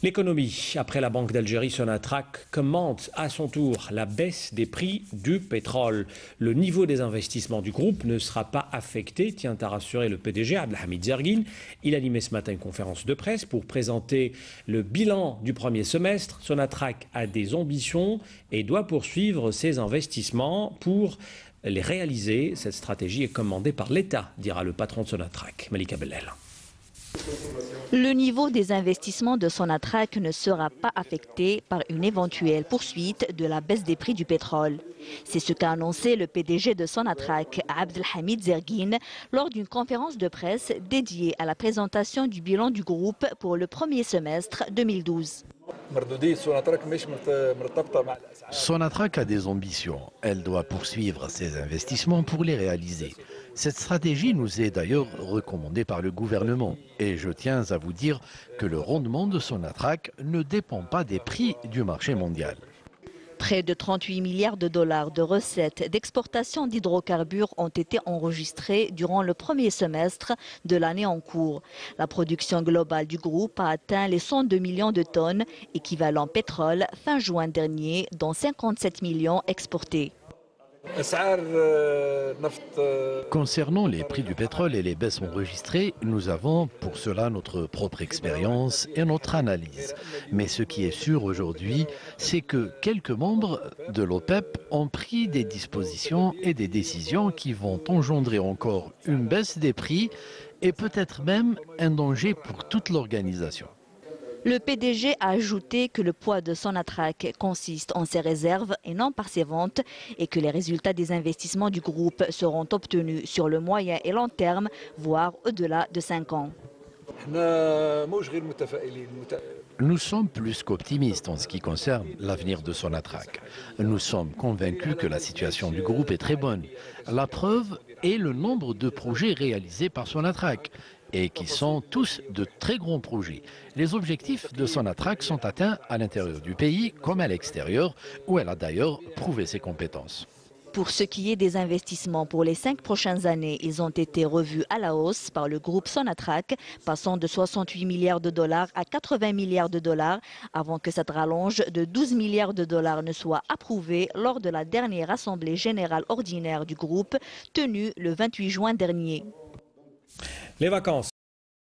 L'économie, après la Banque d'Algérie, Sonatrach commente à son tour la baisse des prix du pétrole. Le niveau des investissements du groupe ne sera pas affecté, tient à rassurer le PDG Abdelhamid Zerguine. Il animait ce matin une conférence de presse pour présenter le bilan du premier semestre. Sonatrach a des ambitions et doit poursuivre ses investissements pour les réaliser. Cette stratégie est commandée par l'État, dira le patron de Sonatrach, Malika Bellel. Le niveau des investissements de Sonatrach ne sera pas affecté par une éventuelle poursuite de la baisse des prix du pétrole. C'est ce qu'a annoncé le PDG de Sonatrach, Abdelhamid Zerguine, lors d'une conférence de presse dédiée à la présentation du bilan du groupe pour le premier semestre 2012. Sonatrach a des ambitions. Elle doit poursuivre ses investissements pour les réaliser. Cette stratégie nous est d'ailleurs recommandée par le gouvernement. Et je tiens à vous dire que le rendement de Sonatrach ne dépend pas des prix du marché mondial. Près de 38 milliards de dollars de recettes d'exportation d'hydrocarbures ont été enregistrés durant le premier semestre de l'année en cours. La production globale du groupe a atteint les 102 millions de tonnes, équivalent pétrole, fin juin dernier, dont 57 millions exportés. Concernant les prix du pétrole et les baisses enregistrées, nous avons pour cela notre propre expérience et notre analyse. Mais ce qui est sûr aujourd'hui, c'est que quelques membres de l'OPEP ont pris des dispositions et des décisions qui vont engendrer encore une baisse des prix et peut-être même un danger pour toute l'organisation. Le PDG a ajouté que le poids de Sonatrach consiste en ses réserves et non par ses ventes et que les résultats des investissements du groupe seront obtenus sur le moyen et long terme, voire au-delà de 5 ans. Nous sommes plus qu'optimistes en ce qui concerne l'avenir de Sonatrach. Nous sommes convaincus que la situation du groupe est très bonne. La preuve est le nombre de projets réalisés par Sonatrach et qui sont tous de très grands projets. Les objectifs de Sonatrach sont atteints à l'intérieur du pays comme à l'extérieur, où elle a d'ailleurs prouvé ses compétences. Pour ce qui est des investissements pour les 5 prochaines années, ils ont été revus à la hausse par le groupe Sonatrach, passant de 68 milliards de dollars à 80 milliards de dollars, avant que cette rallonge de 12 milliards de dollars ne soit approuvée lors de la dernière assemblée générale ordinaire du groupe, tenue le 28 juin dernier. Les vacances.